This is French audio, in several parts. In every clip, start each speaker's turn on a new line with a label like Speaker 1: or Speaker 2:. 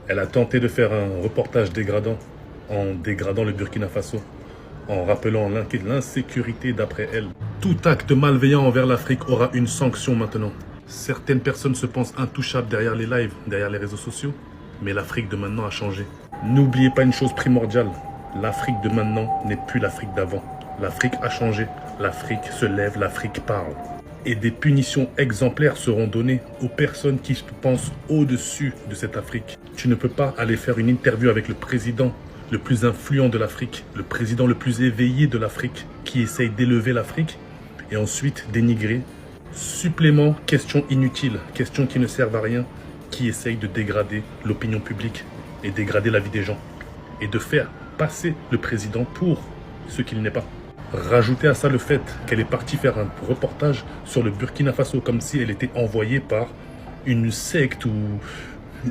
Speaker 1: Elle a tenté de faire un reportage dégradant en dégradant le Burkina Faso, en rappelant l'insécurité d'après elle. Tout acte malveillant envers l'Afrique aura une sanction maintenant. Certaines personnes se pensent intouchables derrière les lives, derrière les réseaux sociaux, mais l'Afrique de maintenant a changé. N'oubliez pas une chose primordiale, l'Afrique de maintenant n'est plus l'Afrique d'avant. L'Afrique a changé, l'Afrique se lève, l'Afrique parle. Et des punitions exemplaires seront données aux personnes qui pensent au-dessus de cette Afrique. Tu ne peux pas aller faire une interview avec le président le plus influent de l'Afrique, le président le plus éveillé de l'Afrique, qui essaye d'élever l'Afrique, et ensuite dénigrer. Supplément, questions inutiles, questions qui ne servent à rien, qui essayent de dégrader l'opinion publique et dégrader la vie des gens, et de faire passer le président pour ce qu'il n'est pas. Rajoutez à ça le fait qu'elle est partie faire un reportage sur le Burkina Faso comme si elle était envoyée par une secte ou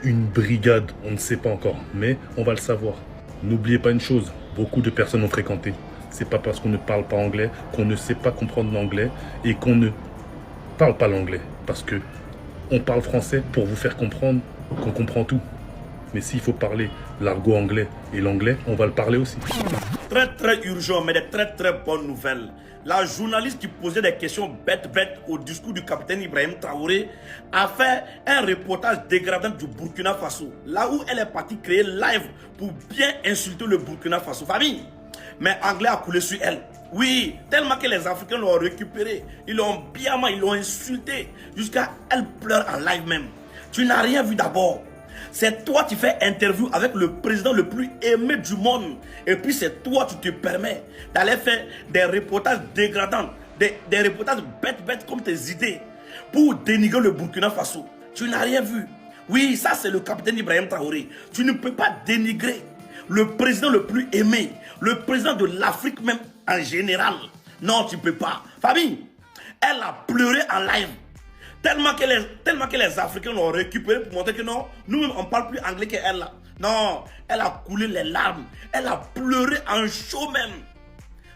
Speaker 1: une brigade, on ne sait pas encore, mais on va le savoir. N'oubliez pas une chose, beaucoup de personnes ont fréquenté. C'est pas parce qu'on ne parle pas anglais qu'on ne sait pas comprendre l'anglais et qu'on ne parle pas l'anglais. Parce que on parle français pour vous faire comprendre qu'on comprend tout. Mais s'il faut parler l'argot anglais et l'anglais, on va le parler aussi.
Speaker 2: Très urgent, mais de très bonnes nouvelles. La journaliste qui posait des questions bêtes au discours du capitaine Ibrahim Traoré a fait un reportage dégradant du Burkina Faso. Là où elle est partie créer live pour bien insulter le Burkina Faso. Famille, mais anglais a coulé sur elle. Oui, tellement que les Africains l'ont récupéré. Ils l'ont ils l'ont insulté. Jusqu'à elle pleure en live même. Tu n'as rien vu d'abord. C'est toi qui fais interview avec le président le plus aimé du monde. Et puis c'est toi qui te permets d'aller faire des reportages dégradants, des reportages bêtes comme tes idées pour dénigrer le Burkina Faso. Tu n'as rien vu. Oui, ça c'est le capitaine Ibrahim Traoré. Tu ne peux pas dénigrer le président le plus aimé, le président de l'Afrique même en général. Non, tu ne peux pas. Famille, elle a pleuré en live. Tellement que les Africains l'ont récupéré pour montrer que non, nous-mêmes on ne parle plus anglais qu'elle là. Non, elle a coulé les larmes. Elle a pleuré en chaud même.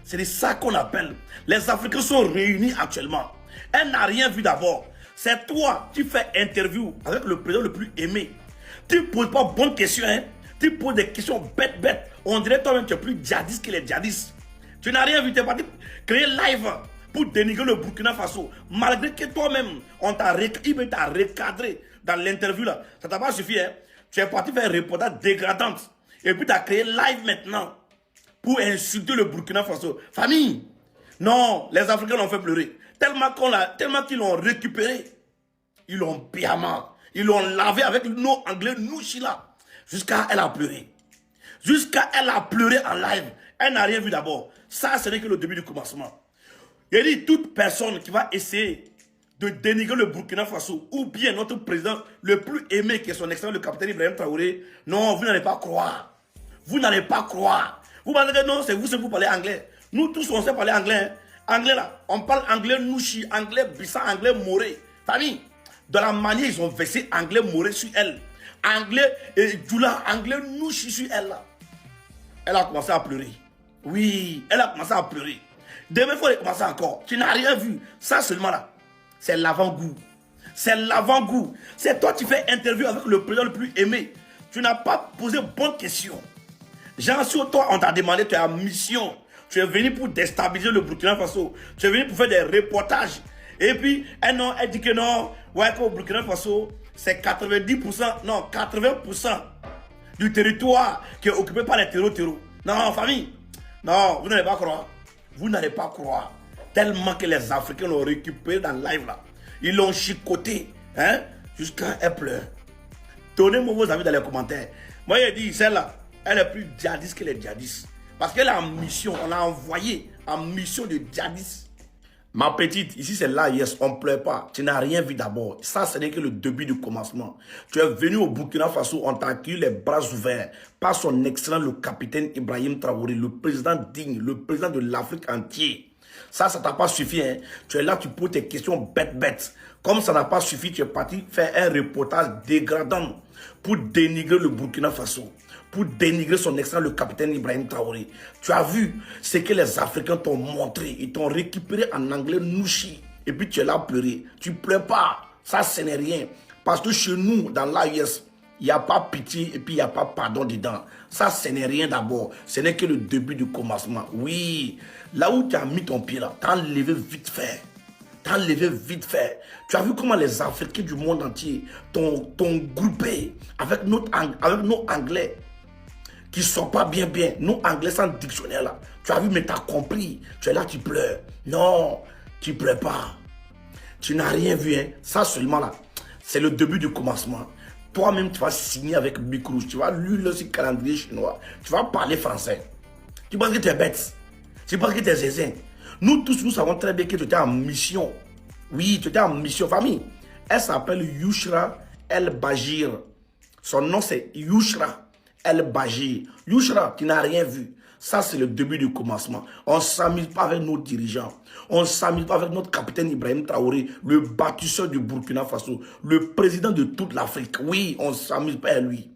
Speaker 2: C'est de ça qu'on appelle. Les Africains sont réunis actuellement. Elle n'a rien vu d'abord. C'est toi qui fais interview avec le président le plus aimé. Tu ne poses pas bonnes questions, hein. Tu poses des questions bêtes. On dirait toi-même que tu es plus djihadiste que les djihadistes. Tu n'as rien vu, tu es parti créer live pour dénigrer le Burkina Faso, malgré que toi-même, il t'a recadré dans l'interview là. Ça t'a pas suffi, hein? Tu es parti faire un reportage dégradant. Et puis tu as créé live maintenant pour insulter le Burkina Faso. Famille, non, les Africains l'ont fait pleurer. Tellement qu'ils l'ont récupéré. Ils l'ont ils l'ont lavé avec nos anglais, nous là. Jusqu'à elle a pleuré. Jusqu'à elle a pleuré en live. Elle n'a rien vu d'abord. Ça, ce n'est que le début du commencement. Il dit toute personne qui va essayer de dénigrer le Burkina Faso ou bien notre président le plus aimé qui est son excellent, le capitaine Ibrahim Traoré, non, vous n'allez pas croire. Vous n'allez pas croire. Vous pensez que non, c'est vous parlez anglais. Nous tous, on sait parler anglais. Hein. Anglais là, on parle anglais Nouchi, anglais Bissa, anglais Moré. Famille, de la manière ils ont versé anglais Moré sur elle. Anglais Djoula, anglais Nouchi sur elle là. Elle a commencé à pleurer. Oui, elle a commencé à pleurer. Demain, il faut recommencer encore. Tu n'as rien vu. Ça seulement là, c'est l'avant-goût. C'est l'avant-goût. C'est toi qui fais interview avec le président le plus aimé. Tu n'as pas posé bonne question. Jean, sur toi, on t'a demandé, tu es en mission. Tu es venu pour déstabiliser le Burkina Faso. Tu es venu pour faire des reportages. Et puis, elle dit que non, ouais, qu'au Burkina Faso, c'est 90%, non, 80% du territoire qui est occupé par les terreaux. Non, famille, non, vous n'allez pas croire. Vous n'allez pas croire. Tellement que les Africains l'ont récupéré dans le live là. Ils l'ont chicoté. Hein? Jusqu'à elle pleure. Donnez-moi vos avis dans les commentaires. Moi, j'ai dit, celle-là, elle est plus djihadiste que les djihadistes. Parce qu'elle est en mission. On l'a envoyée en mission de djihadiste. Ma petite, ici c'est là, yes, on ne pleure pas. Tu n'as rien vu d'abord. Ça, ce n'est que le début du commencement. Tu es venu au Burkina Faso, on t'a accueilli les bras ouverts par son excellent, le capitaine Ibrahim Traoré, le président digne, le président de l'Afrique entière. Ça t'a pas suffi, hein. Tu es là, tu poses tes questions bêtes. Comme ça n'a pas suffi, tu es parti faire un reportage dégradant pour dénigrer le Burkina Faso, pour dénigrer son excellent, le capitaine Ibrahim Traoré. Tu as vu ce que les Africains t'ont montré. Ils t'ont récupéré en anglais Nouchi. Et puis tu es là à pleurer. Tu ne pleures pas. Ça, ce n'est rien. Parce que chez nous, dans l'AIS, Il n'y a pas pitié et puis il n'y a pas pardon dedans. Ça, ce n'est rien d'abord. Ce n'est que le début du commencement. Oui, là où tu as mis ton pied là, tu as enlevé vite fait. T'as enlevé vite fait. Tu as vu comment les Africains du monde entier t'ont groupé avec nos Anglais qui ne sont pas bien. Nos Anglais sans dictionnaire là. Tu as vu, mais tu as compris. Tu es là, tu pleures. Non, tu ne pleures pas. Tu n'as rien vu. Hein. Ça seulement là, c'est le début du commencement. Toi-même, tu vas signer avec Micro. Tu vas lire le calendrier chinois. Tu vas parler français. Tu penses que tu es bête. Tu penses que tu es zézin. Nous tous, nous savons très bien que tu étais en mission. Oui, tu étais en mission, famille. Elle s'appelle Yushra El Bajir. Son nom, c'est Yushra El Bajir. Yushra, tu n'as rien vu. Ça, c'est le début du commencement. On ne s'amuse pas avec nos dirigeants. On ne s'amuse pas avec notre capitaine Ibrahim Traoré, le bâtisseur du Burkina Faso, le président de toute l'Afrique. Oui, on ne s'amuse pas avec lui.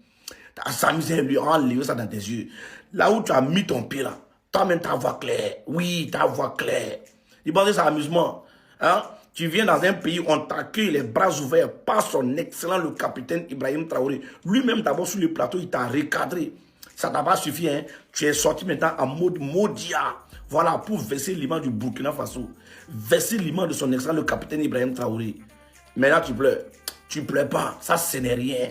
Speaker 2: Tu as s'amusé avec lui, on a levé ça dans tes yeux. Là où tu as mis ton pied là, toi-même, ta voix claire. Oui, ta voix claire. Il pense que c'est amusement. Hein? Tu viens dans un pays où on t'accueille les bras ouverts par son excellent, le capitaine Ibrahim Traoré. Lui-même, d'abord, sur le plateau, il t'a recadré. Ça t'a pas suffi. Hein? Tu es sorti maintenant en mode Modia. Voilà, pour verser l'image du Burkina Faso. Verser l'image de son excellent, le capitaine Ibrahim Traoré. Maintenant, tu pleures. Tu pleures pas. Ça, ce n'est rien.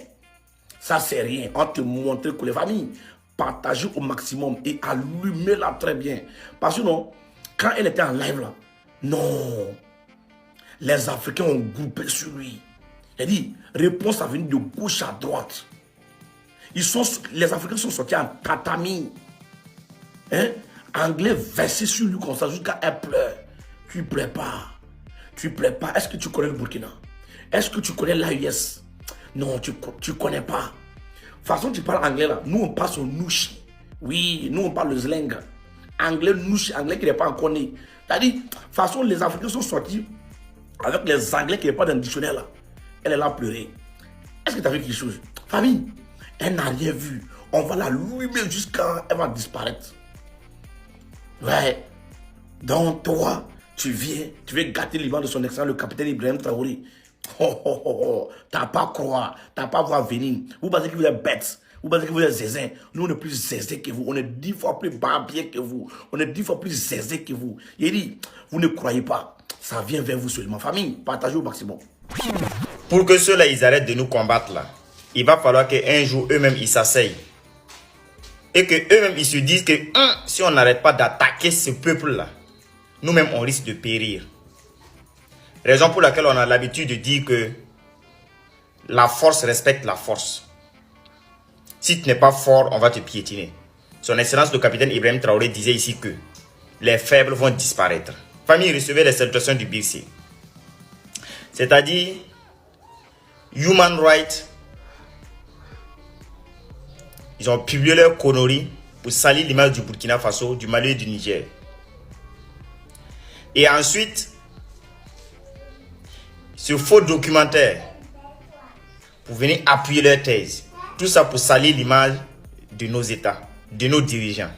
Speaker 2: Ça, c'est rien. On te montre que les familles partager au maximum et allumer-la très bien. Parce que non, quand elle était en live là, non, les Africains ont groupé sur lui. Il dit, réponse à venir de gauche à droite. Les Africains sont sortis en tatami. Hein? Anglais versé sur lui comme ça jusqu'à elle pleure. Tu ne pleures pas. Tu ne pleures pas. Est-ce que tu connais le Burkina? Est-ce que tu connais l'AUS? Non, tu ne connais pas. De toute façon, tu parles anglais là. Nous, on passe au nouchi. Oui, nous, on parle le slang. Anglais nouchi, anglais qui n'est pas encore né. C'est-à-dire, de toute façon, les Africains sont sortis avec les Anglais qui n'est pas dans le dictionnaire là. Elle est là à pleurer. Est-ce que tu as vu quelque chose? Famille, elle n'a rien vu. On va la louer jusqu'à elle va disparaître. Ouais. Donc, toi, tu veux gâter l'image de son excellent, le capitaine Ibrahim Traoré. Oh, oh, oh, oh. T'as pas croire, t'as pas voir venir. Vous pensez que vous êtes bêtes, vous pensez que vous êtes zézin. Nous, on est plus zézin que vous, on est 10 fois plus barbier que vous, on est 10 fois plus zézin que vous. Il dit, vous ne croyez pas, ça vient vers vous seulement. Famille, partagez au maximum.
Speaker 3: Pour que ceux-là, ils arrêtent de nous combattre là, il va falloir qu'un jour, eux-mêmes, ils s'asseyent. Et que eux-mêmes, ils se disent que si on n'arrête pas d'attaquer ce peuple-là, nous-mêmes, on risque de périr. Raison pour laquelle on a l'habitude de dire que la force respecte la force. Si tu n'es pas fort, on va te piétiner. Son Excellence le capitaine Ibrahim Traoré disait ici que les faibles vont disparaître. Famille recevait les salutations du BIRC. C'est-à-dire, Human Rights, ils ont publié leur connerie pour salir l'image du Burkina Faso, du Mali et du Niger. Et ensuite, ce faux documentaire pour venir appuyer leur thèse. Tout ça pour salir l'image de nos États, de nos dirigeants.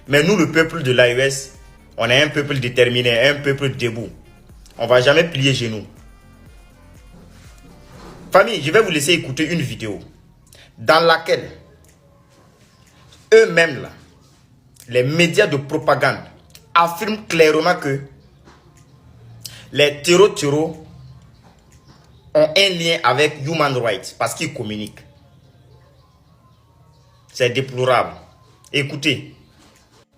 Speaker 3: Mais nous, le peuple de l'AES, on est un peuple déterminé, un peuple debout. On ne va jamais plier genoux. Famille, je vais vous laisser écouter une vidéo dans laquelle eux-mêmes, les médias de propagande, affirment clairement que les terreaux ont un lien avec Human Rights parce qu'ils communiquent. C'est déplorable. Écoutez.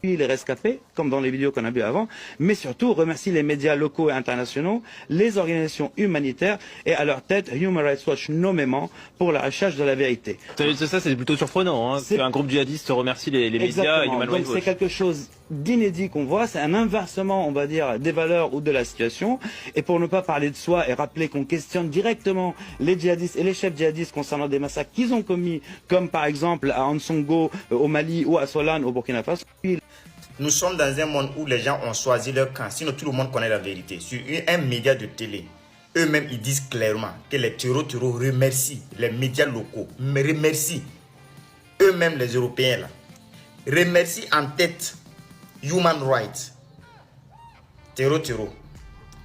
Speaker 4: Les rescapés, comme dans les vidéos qu'on a vues avant, mais surtout remercie les médias locaux et internationaux, les organisations humanitaires et à leur tête Human Rights Watch nommément pour la recherche de la vérité.
Speaker 5: Ça c'est plutôt surprenant, hein, qu'un groupe djihadiste remercie les médias et Human Rights Watch.
Speaker 4: C'est quelque chose d'inédit qu'on voit, c'est un inversement, on va dire, des valeurs ou de la situation. Et pour ne pas parler de soi et rappeler qu'on questionne directement les djihadistes et les chefs djihadistes concernant des massacres qu'ils ont commis, comme par exemple à Ansongo au Mali ou à Solane au Burkina Faso.
Speaker 3: Nous sommes dans un monde où les gens ont choisi leur camp. Sinon, tout le monde connaît la vérité. Sur un média de télé, eux-mêmes, ils disent clairement que les terreaux remercient les médias locaux. Mais remercient eux-mêmes, les Européens, là. Remercient en tête Human Rights. Terreau.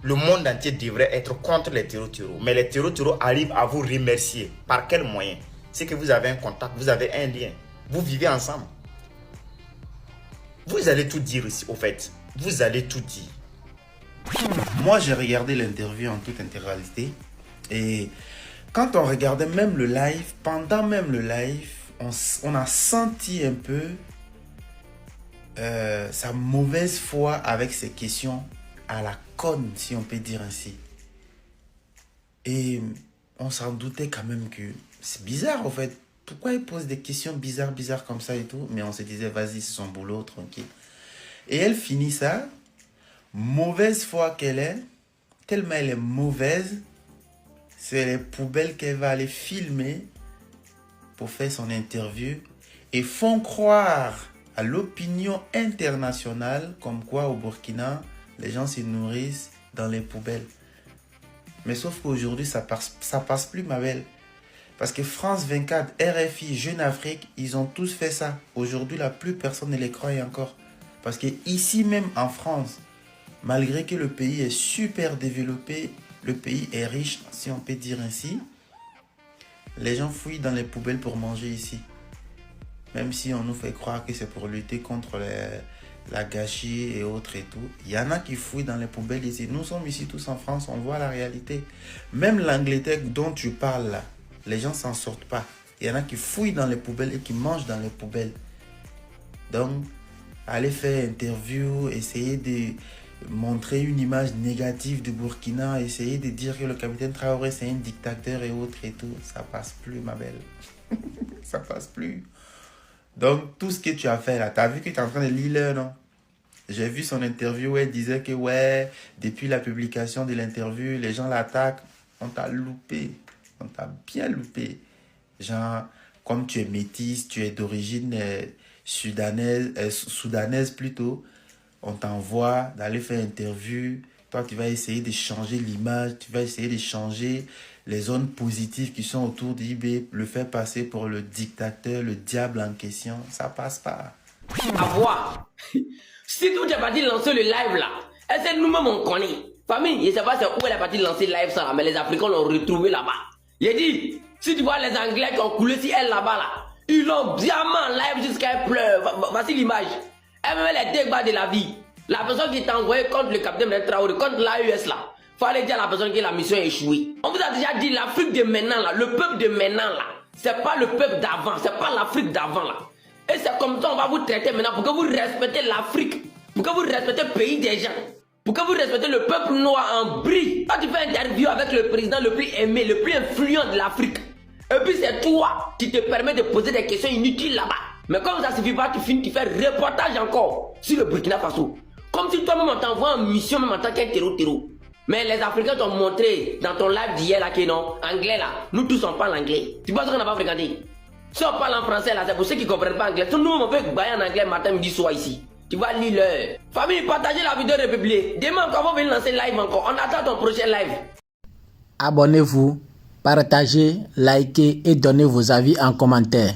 Speaker 3: le monde entier devrait être contre les terreaux. Mais les terreaux arrivent à vous remercier. Par quel moyen? C'est que vous avez un contact, vous avez un lien. Vous vivez ensemble. Vous allez tout dire ici, au fait. Vous allez tout dire.
Speaker 6: Moi, j'ai regardé l'interview en toute intégralité. Et quand on regardait même le live, pendant même le live, on a senti un peu sa mauvaise foi avec ses questions à la conne, si on peut dire ainsi. Et on s'en doutait quand même que c'est bizarre, en fait. Pourquoi il pose des questions bizarres comme ça et tout? Mais on se disait, vas-y, c'est son boulot, tranquille. Et elle finit ça, mauvaise foi qu'elle est, tellement elle est mauvaise, c'est les poubelles qu'elle va aller filmer pour faire son interview et font croire à l'opinion internationale comme quoi au Burkina, les gens se nourrissent dans les poubelles. Mais sauf qu'aujourd'hui, ça passe plus, ma belle. Parce que France 24, RFI, Jeune Afrique, ils ont tous fait ça. Aujourd'hui, la plus personne ne les croit encore. Parce que ici même en France, malgré que le pays est super développé, le pays est riche, si on peut dire ainsi, les gens fouillent dans les poubelles pour manger ici. Même si on nous fait croire que c'est pour lutter contre la gâchis et autres et tout. Il y en a qui fouillent dans les poubelles ici. Nous sommes ici tous en France, on voit la réalité. Même l'Angleterre dont tu parles là, les gens s'en sortent pas. Il y en a qui fouillent dans les poubelles et qui mangent dans les poubelles. Donc, aller faire interview, essayer de montrer une image négative du Burkina, essayer de dire que le capitaine Traoré c'est un dictateur et autres et tout, ça passe plus, ma belle. Ça passe plus. Donc, tout ce que tu as fait là, tu as vu que tu es en train de lire, non? J'ai vu son interview où elle disait que, ouais, depuis la publication de l'interview, les gens l'attaquent. On t'a loupé. On t'a bien loupé. Genre, comme tu es métisse, tu es d'origine soudanaise plutôt, on t'envoie d'aller faire interview. Toi, tu vas essayer de changer l'image, tu vas essayer de changer les zones positives qui sont autour d'IB, le faire passer pour le dictateur, le diable en question. Ça passe pas.
Speaker 7: À voir. Si tout est parti lancer le live là, est-ce que nous-mêmes on connaît? Famille, je ne sais pas où elle est partie lancer le live ça là, mais les Africains l'ont retrouvé là-bas. Il dit, si tu vois les Anglais qui ont coulé si elle là-bas là, ils l'ont bien en live jusqu'à elle pleure. Voici l'image. Elle me met les dégâts de la vie. La personne qui t'a envoyé contre le capitaine Traoré, contre l'AES là, fallait dire à la personne que la mission a échoué. On vous a déjà dit l'Afrique de maintenant là, le peuple de maintenant là, c'est pas le peuple d'avant, c'est pas l'Afrique d'avant là. Et c'est comme ça on va vous traiter maintenant pour que vous respectez l'Afrique, pour que vous respectez le pays des gens, pour que vous respectez le peuple noir en brie. Quand tu fais une interview avec le président le plus aimé, le plus influent de l'Afrique, et puis c'est toi qui te permets de poser des questions inutiles là-bas. Mais comme ça ne suffit pas, tu finis, tu fais reportage encore sur le Burkina Faso. Comme si toi-même on t'envoie en mission même en tant qu'un terreau. Mais les Africains t'ont montré dans ton live d'hier là que non, anglais là, nous tous on parle anglais. Tu penses qu'on n'a pas fréquenté? Si on parle en français là, c'est pour ceux qui ne comprennent pas anglais. Tout le monde peut bailler en anglais matin, midi, soir ici. Tu vas lire l'heure. Famille, partagez la vidéo republiée. Demain encore, on va venir lancer live encore. On attend ton prochain live.
Speaker 8: Abonnez-vous, partagez, likez et donnez vos avis en commentaire.